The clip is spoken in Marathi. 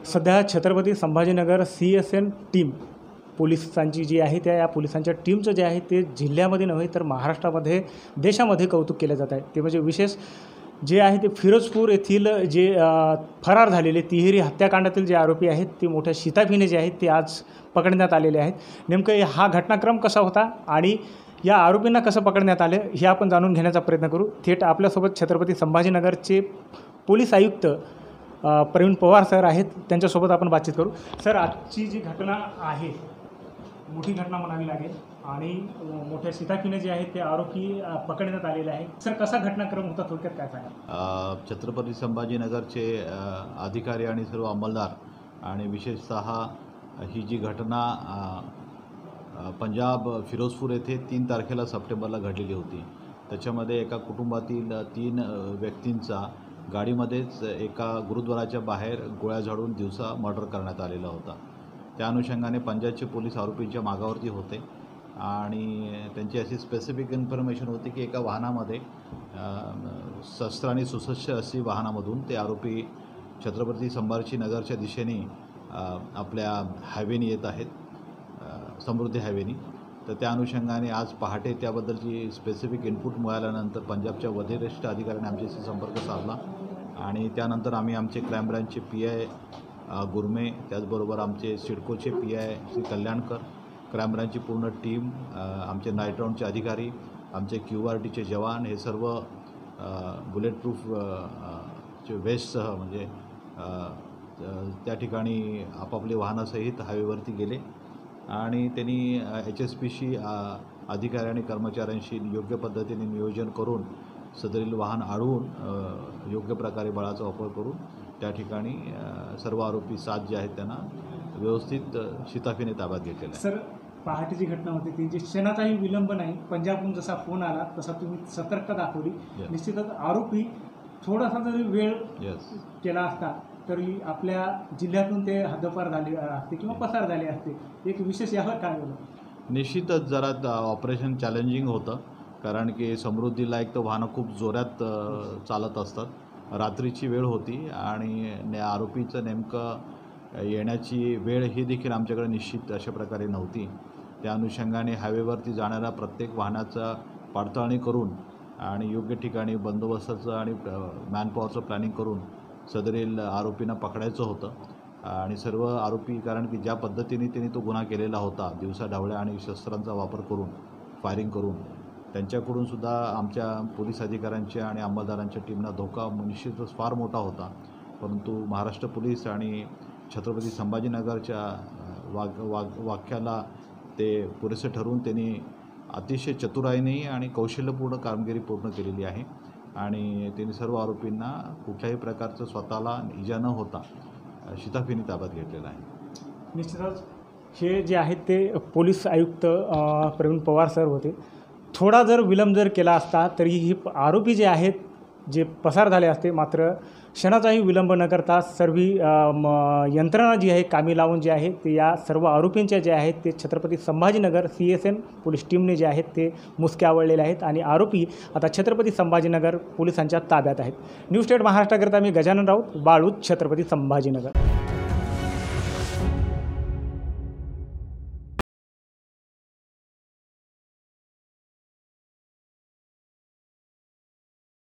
सध्या छत्रपती संभाजीनगर CSN टीम पोलिसांची जी आहे त्या पोलिसांच्या टीमचं जे आहे ते जिल्ह्यामध्ये नव्हे तर महाराष्ट्रामध्ये देशामध्ये कौतुक केलं जात आहे। ते म्हणजे विशेष जे आहे ते फिरोजपूर येथील जे फरार झालेले तिहेरी हत्याकांडातील जे आरोपी आहेत ते मोठ्या शिताफीने जे आहेत ते आज पकडण्यात आलेले आहेत। नेमकं हा घटनाक्रम कसा होता आणि या आरोपींना कसं पकडण्यात आले हे आपण जाणून घेण्याचा प्रयत्न करू। थेट आपल्यासोबत छत्रपती संभाजीनगरचे पोलीस आयुक्त प्रवीण पवार सर आहेत, त्यांच्यासोबत आपण बातचीत करू। सर, आजची जी घटना आहे मोठी घटना म्हणावी लागेल आणि मोठ्या शिताफीने जे आहेत ते आरोपी पकडण्यात आलेले आहेत। सर, कसा घटनाक्रम होता थोडक्यात काय सांगा? छत्रपती संभाजीनगरचे अधिकारी आणि सर्व अंमलदार आणि विशेषतः ही जी घटना पंजाब फिरोजपूर येथे 3 तारखेला सप्टेंबरला घडलेली होती। त्याच्यामध्ये एका कुटुंबातील 3 व्यक्तींचा गाडीमध्येच एका गुरुद्वाराच्या बाहेर गोळ्या झाडून दिवसा मर्डर करण्यात आलेला होता। त्या अनुषंगाने पंजाबचे पोलीस आरोपींच्या मागावरती होते आणि त्यांची अशी स्पेसिफिक इन्फॉर्मेशन होती की एका वाहनामध्ये शस्त्र आणि सुसज्ज अशी वाहनामधून ते आरोपी छत्रपती संभाजीनगरच्या दिशेने आपल्या हायवेने येत आहेत, समृद्धी हायवेने। तर त्या अनुषंगाने आज पहाटे त्याबद्दलची स्पेसिफिक इनपुट मिळाल्यानंतर पंजाबच्या वरिष्ठ अधिकाऱ्यांनी आमच्याशी संपर्क साधला आणि त्यानंतर आम्ही आमचे क्राईम ब्रांचचे PI गुरमे, त्याचबरोबर आमचे सिडकोचे PI श्री कल्याणकर, क्राईम ब्रांचची पूर्ण टीम, आमचे नाईट राऊंडचे अधिकारी, आमचे QRTचे जवान, हे सर्व बुलेट प्रूफ चे वेस्टसह म्हणजे त्या ठिकाणी आपापली वाहनासहित हायवेवरती गेले आणि त्यांनी HSPशी अधिकारी आणि कर्मचाऱ्यांशी योग्य पद्धतीने नियोजन करून सदरील वाहन अडवून योग्य प्रकारे बळाचा वापर करून त्या ठिकाणी सर्व आरोपी 7 जे आहेत त्यांना व्यवस्थित शिताफीने ताब्यात घेतलेलं आहे। सर, पहाटेची घटना होती ती जी क्षणाचाही विलंब नाही, पंजाबहून जसा फोन आला तसा तुम्ही सतर्कता दाखवली। निश्चितच आरोपी थोडासा जरी वेळ केला असता तरी आपल्या जिल्ह्यातून ते हद्दपार झाले असते किंवा पसार झाले असते। एक विशेष यावर काय बोलू? निश्चितच जरा ऑपरेशन चॅलेंजिंग होतं, कारण की समृद्धीला एक तर वाहनं खूप जोरात चालत असतात, रात्रीची वेळ होती आणि आरोपीचं नेमकं येण्याची वेळ ही देखील आमच्याकडे निश्चित अशा प्रकारे नव्हती। त्या अनुषंगाने हायवेवरती जाणाऱ्या प्रत्येक वाहनाचा पडताळणी करून आणि योग्य ठिकाणी बंदोबस्ताचं आणि मॅनपॉवरचं प्लॅनिंग करून सदरील आरोपींना पकडायचं होतं आणि सर्व आरोपी, कारण की ज्या पद्धतीने त्यांनी तो गुन्हा केलेला होता दिवसा ढवळ्या आणि शस्त्रांचा वापर करून फायरिंग करून, त्यांच्याकडून सुद्धा आमच्या पोलीस अधिकाऱ्यांच्या आणि अंमलदारांच्या टीमला धोका निश्चितच फार मोठा होता। परंतु महाराष्ट्र पोलीस आणि छत्रपती संभाजीनगरच्या वाक्याला ते पुरेसे ठरवून त्यांनी अतिशय चतुराईने आणि कौशल्यपूर्ण कामगिरी पूर्ण केलेली आहे आणि त्यांनी सर्व आरोपींना कुठल्याही प्रकारचं स्वतःला इजा न होता शिताफीने ताब्यात घेतलेलं आहे। निश्चितच हे जे आहेत ते पोलीस आयुक्त प्रवीण पवार सर होते। थोडा जर विलंब जर केला असता तरी ही आरोपी जे आहेत जे पसार झाले असते, मात्र क्षणाचाही विलंब न करता सर्व यंत्रणा जी आहे कामी लावून जे आहे ते या सर्व आरोपींच्या जे आहेत ते छत्रपती संभाजीनगर CSN पोलीस टीमने जे आहेत ते मुसके आवळलेले आहेत आणि आरोपी आता छत्रपती संभाजीनगर पोलिसांच्या ताब्यात आहेत। न्यूज स्टेट महाराष्ट्राकरता मी गजानन राऊत, बाळूज, छत्रपती संभाजीनगर।